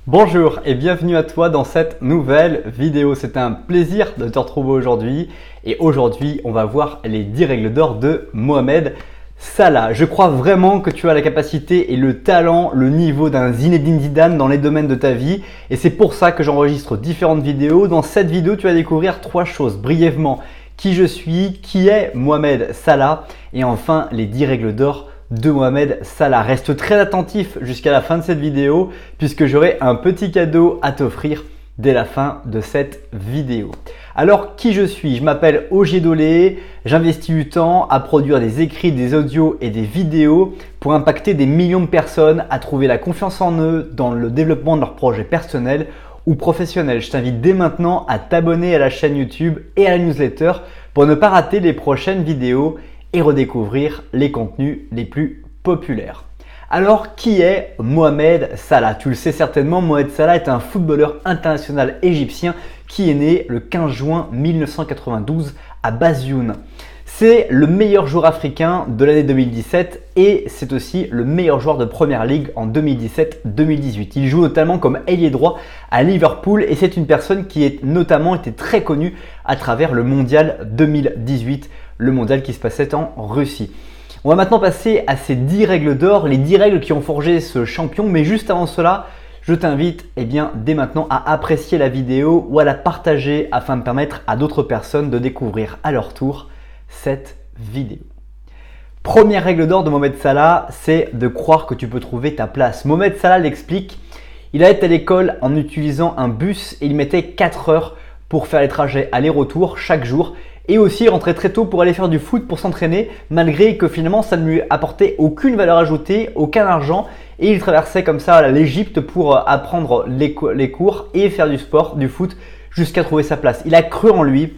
Bonjour et bienvenue à toi dans cette nouvelle vidéo. C'est un plaisir de te retrouver aujourd'hui et aujourd'hui on va voir les 10 règles d'or de Mohamed Salah. Je crois vraiment que tu as la capacité et le talent, le niveau d'un Zinedine Zidane dans les domaines de ta vie et c'est pour ça que j'enregistre différentes vidéos. Dans cette vidéo tu vas découvrir 3 choses brièvement: qui je suis, qui est Mohamed Salah et enfin les 10 règles d'or de Mohamed Salah. Reste très attentif jusqu'à la fin de cette vidéo puisque j'aurai un petit cadeau à t'offrir dès la fin de cette vidéo. Alors qui je suis? Je m'appelle Ogier Dolé, j'investis du temps à produire des écrits, des audios et des vidéos pour impacter des millions de personnes à trouver la confiance en eux dans le développement de leurs projets personnels ou professionnels. Je t'invite dès maintenant à t'abonner à la chaîne YouTube et à la newsletter pour ne pas rater les prochaines vidéos et redécouvrir les contenus les plus populaires. Alors, qui est Mohamed Salah? Tu le sais certainement, Mohamed Salah est un footballeur international égyptien qui est né le 15 juin 1992 à Bassioun. C'est le meilleur joueur africain de l'année 2017 et c'est aussi le meilleur joueur de Première Ligue en 2017-2018. Il joue notamment comme ailier droit à Liverpool et c'est une personne qui a notamment été très connue à travers le Mondial 2018, le mondial qui se passait en Russie. On va maintenant passer à ces 10 règles d'or, les 10 règles qui ont forgé ce champion. Mais juste avant cela, je t'invite dès maintenant à apprécier la vidéo ou à la partager afin de permettre à d'autres personnes de découvrir à leur tour cette vidéo. Première règle d'or de Mohamed Salah, c'est de croire que tu peux trouver ta place. Mohamed Salah l'explique, il allait à l'école en utilisant un bus et il mettait 4 heures pour faire les trajets aller-retour chaque jour. Et aussi, il rentrait très tôt pour aller faire du foot, pour s'entraîner, malgré que finalement, ça ne lui apportait aucune valeur ajoutée, aucun argent. Et il traversait comme ça l'Égypte pour apprendre les cours et faire du sport, du foot, jusqu'à trouver sa place. Il a cru en lui.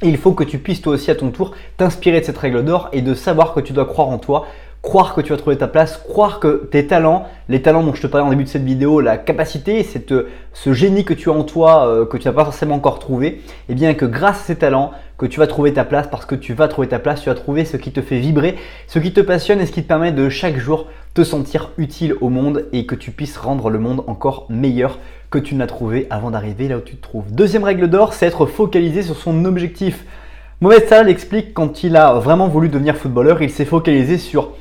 Et il faut que tu puisses toi aussi à ton tour t'inspirer de cette règle d'or et de savoir que tu dois croire en toi, croire que tu vas trouver ta place, croire que tes talents, les talents dont je te parlais en début de cette vidéo, la capacité, ce génie que tu as en toi, que tu n'as pas forcément encore trouvé, et bien que grâce à ces talents, que tu vas trouver ta place parce que tu vas trouver ta place, tu vas trouver ce qui te fait vibrer, ce qui te passionne et ce qui te permet de chaque jour te sentir utile au monde et que tu puisses rendre le monde encore meilleur que tu ne l'as trouvé avant d'arriver là où tu te trouves. Deuxième règle d'or, c'est être focalisé sur son objectif. Mohamed Salah l'explique, quand il a vraiment voulu devenir footballeur, il s'est focalisé sur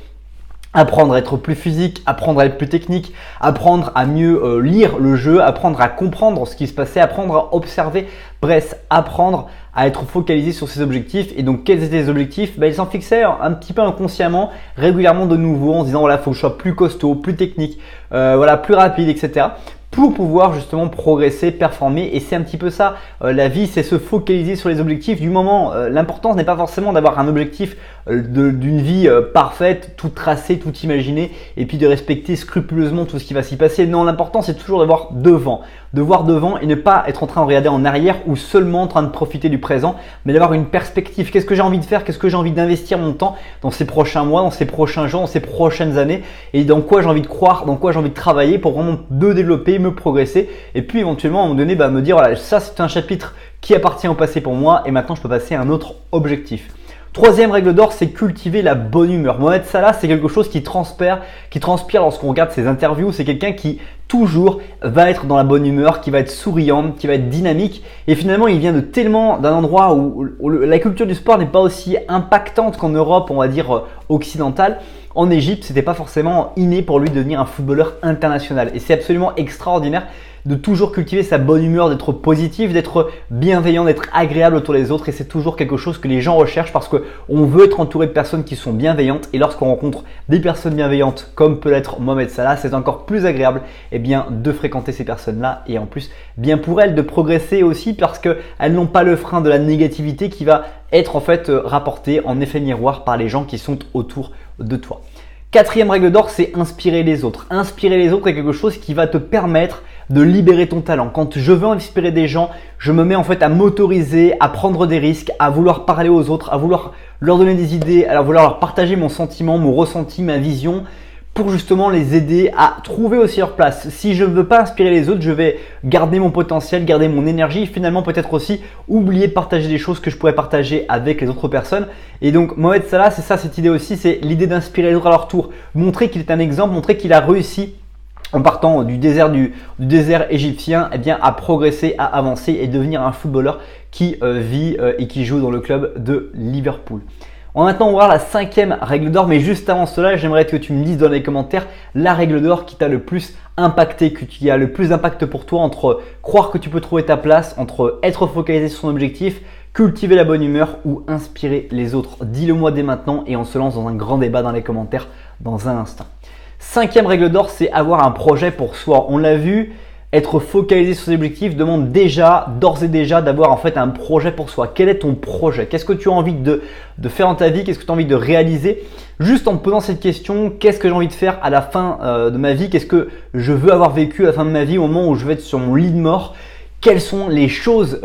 apprendre à être plus physique, apprendre à être plus technique, apprendre à mieux lire le jeu, apprendre à comprendre ce qui se passait, apprendre à observer, bref, apprendre à être focalisé sur ses objectifs. Et donc, quels étaient les objectifs? Il s'en fixait un petit peu inconsciemment, régulièrement de nouveau, en se disant voilà, il faut que je sois plus costaud, plus technique, plus rapide, etc. pour pouvoir justement progresser, performer. Et c'est un petit peu ça, la vie, c'est se focaliser sur les objectifs du moment. L'important n'est pas forcément d'avoir un objectif d'une vie parfaite, tout tracé, tout imaginé, et puis de respecter scrupuleusement tout ce qui va s'y passer. Non, l'important c'est toujours de voir devant et ne pas être en train de regarder en arrière ou seulement en train de profiter du présent, mais d'avoir une perspective. Qu'est-ce que j'ai envie de faire? Qu'est-ce que j'ai envie d'investir mon temps dans ces prochains mois, dans ces prochains jours, dans ces prochaines années, et dans quoi j'ai envie de croire, dans quoi j'ai envie de travailler pour vraiment me développer, me progresser, et puis éventuellement à un moment donné me dire voilà, ça c'est un chapitre qui appartient au passé pour moi et maintenant je peux passer à un autre objectif. Troisième règle d'or, c'est cultiver la bonne humeur. Mohamed Salah, c'est quelque chose qui transpire lorsqu'on regarde ses interviews. C'est quelqu'un qui toujours va être dans la bonne humeur, qui va être souriant, qui va être dynamique. Et finalement, il vient d'un endroit où la culture du sport n'est pas aussi impactante qu'en Europe, on va dire occidentale. En Égypte, c'était pas forcément inné pour lui de devenir un footballeur international. Et c'est absolument extraordinaire de toujours cultiver sa bonne humeur, d'être positif, d'être bienveillant, d'être agréable autour des autres. Et c'est toujours quelque chose que les gens recherchent parce qu'on veut être entouré de personnes qui sont bienveillantes. Et lorsqu'on rencontre des personnes bienveillantes comme peut l'être Mohamed Salah, c'est encore plus agréable de fréquenter ces personnes-là. Et en plus, bien pour elles de progresser aussi parce qu'elles n'ont pas le frein de la négativité qui va être en fait rapporté en effet miroir par les gens qui sont autour de toi. Quatrième règle d'or, c'est inspirer les autres. Inspirer les autres est quelque chose qui va te permettre de libérer ton talent. Quand je veux inspirer des gens, je me mets en fait à m'autoriser, à prendre des risques, à vouloir parler aux autres, à vouloir leur donner des idées, à vouloir leur partager mon sentiment, mon ressenti, ma vision, pour justement les aider à trouver aussi leur place. Si je ne veux pas inspirer les autres, je vais garder mon potentiel, garder mon énergie, finalement peut-être aussi oublier de partager des choses que je pourrais partager avec les autres personnes. Et donc Mohamed Salah, c'est ça cette idée aussi, c'est l'idée d'inspirer les autres à leur tour, montrer qu'il est un exemple, montrer qu'il a réussi en partant du désert égyptien, eh bien, à progresser, à avancer et devenir un footballeur qui vit et qui joue dans le club de Liverpool. On va maintenant voir la 5e règle d'or, mais juste avant cela, j'aimerais que tu me dises dans les commentaires la règle d'or qui t'a le plus impacté, qui a le plus d'impact pour toi entre croire que tu peux trouver ta place, entre être focalisé sur son objectif, cultiver la bonne humeur ou inspirer les autres. Dis-le moi dès maintenant et on se lance dans un grand débat dans les commentaires dans un instant. 5e règle d'or, c'est avoir un projet pour soi. On l'a vu, être focalisé sur ses objectifs demande d'ores et déjà d'avoir en fait un projet pour soi. Quel est ton projet? Qu'est-ce que tu as envie de faire dans ta vie? Qu'est-ce que tu as envie de réaliser? Juste en te posant cette question, qu'est-ce que j'ai envie de faire à la fin de ma vie? Qu'est-ce que je veux avoir vécu à la fin de ma vie au moment où je vais être sur mon lit de mort? Quelles sont les choses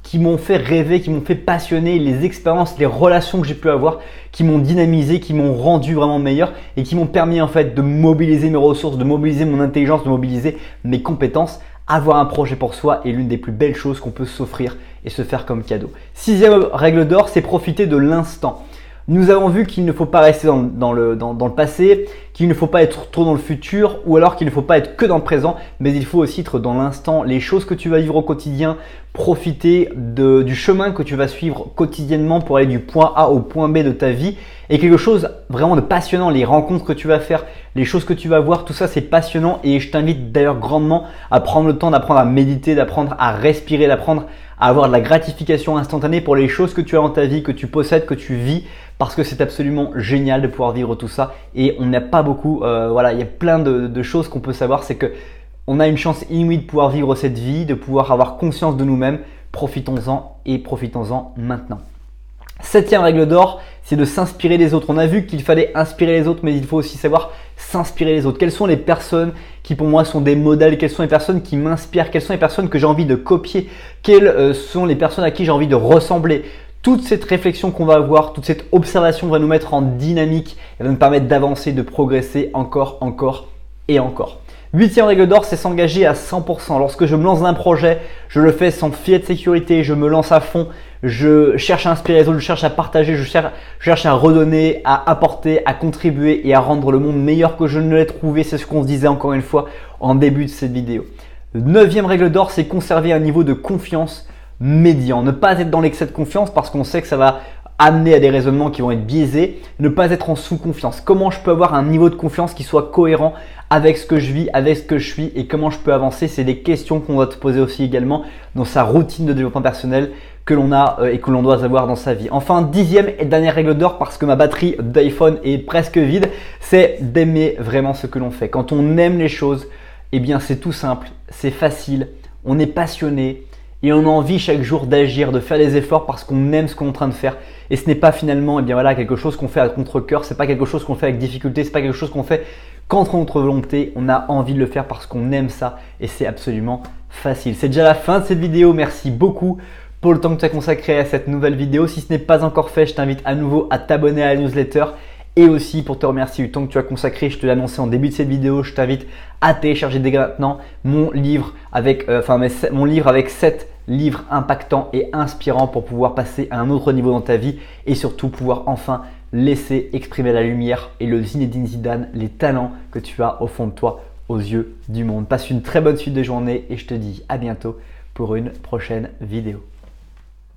qui m'ont fait rêver, qui m'ont fait passionner, les expériences, les relations que j'ai pu avoir, qui m'ont dynamisé, qui m'ont rendu vraiment meilleur et qui m'ont permis en fait de mobiliser mes ressources, de mobiliser mon intelligence, de mobiliser mes compétences. Avoir un projet pour soi est l'une des plus belles choses qu'on peut s'offrir et se faire comme cadeau. 6e règle d'or, c'est profiter de l'instant. Nous avons vu qu'il ne faut pas rester dans le passé, qu'il ne faut pas être trop dans le futur ou alors qu'il ne faut pas être que dans le présent, mais il faut aussi être dans l'instant. Les choses que tu vas vivre au quotidien, profiter du chemin que tu vas suivre quotidiennement pour aller du point A au point B de ta vie est quelque chose vraiment de passionnant. Les rencontres que tu vas faire, les choses que tu vas voir, tout ça c'est passionnant et je t'invite d'ailleurs grandement à prendre le temps d'apprendre à méditer, d'apprendre à respirer, d'apprendre à avoir de la gratification instantanée pour les choses que tu as dans ta vie, que tu possèdes, que tu vis, parce que c'est absolument génial de pouvoir vivre tout ça et on n'a pas beaucoup, voilà, il y a plein de choses qu'on peut savoir, c'est que on a une chance inouïe de pouvoir vivre cette vie, de pouvoir avoir conscience de nous-mêmes. Profitons-en et profitons-en maintenant. 7e règle d'or, c'est de s'inspirer des autres. On a vu qu'il fallait inspirer les autres, mais il faut aussi savoir s'inspirer les autres. Quelles sont les personnes qui pour moi sont des modèles? Quelles sont les personnes qui m'inspirent? Quelles sont les personnes que j'ai envie de copier? Quelles sont les personnes à qui j'ai envie de ressembler? Toute cette réflexion qu'on va avoir, toute cette observation va nous mettre en dynamique et va nous permettre d'avancer, de progresser encore et encore. 8e règle d'or, c'est s'engager à 100%. Lorsque je me lance dans un projet, je le fais sans filet de sécurité, je me lance à fond, je cherche à inspirer les autres, je cherche à partager, je cherche à redonner, à apporter, à contribuer et à rendre le monde meilleur que je ne l'ai trouvé. C'est ce qu'on se disait encore une fois en début de cette vidéo. 9e règle d'or, c'est conserver un niveau de confiance médian. Ne pas être dans l'excès de confiance parce qu'on sait que ça va amener à des raisonnements qui vont être biaisés. Ne pas être en sous-confiance. Comment je peux avoir un niveau de confiance qui soit cohérent avec ce que je vis, avec ce que je suis et comment je peux avancer? C'est des questions qu'on doit se poser aussi également dans sa routine de développement personnel que l'on a et que l'on doit avoir dans sa vie. Enfin, 10e et dernière règle d'or, parce que ma batterie d'iPhone est presque vide, c'est d'aimer vraiment ce que l'on fait. Quand on aime les choses, eh bien c'est tout simple, c'est facile, on est passionné et on a envie chaque jour d'agir, de faire des efforts parce qu'on aime ce qu'on est en train de faire. Et ce n'est pas finalement quelque chose qu'on fait à contre-cœur, c'est pas quelque chose qu'on fait avec difficulté, c'est pas quelque chose qu'on fait contre notre volonté. On a envie de le faire parce qu'on aime ça et c'est absolument facile. C'est déjà la fin de cette vidéo. Merci beaucoup pour le temps que tu as consacré à cette nouvelle vidéo. Si ce n'est pas encore fait, je t'invite à nouveau à t'abonner à la newsletter. Et aussi pour te remercier du temps que tu as consacré, je te l'ai annoncé en début de cette vidéo, je t'invite à télécharger dès maintenant mon livre avec 7 livres impactants et inspirants pour pouvoir passer à un autre niveau dans ta vie et surtout pouvoir enfin laisser exprimer la lumière et le Zinedine Zidane, les talents que tu as au fond de toi aux yeux du monde. Passe une très bonne suite de journée et je te dis à bientôt pour une prochaine vidéo.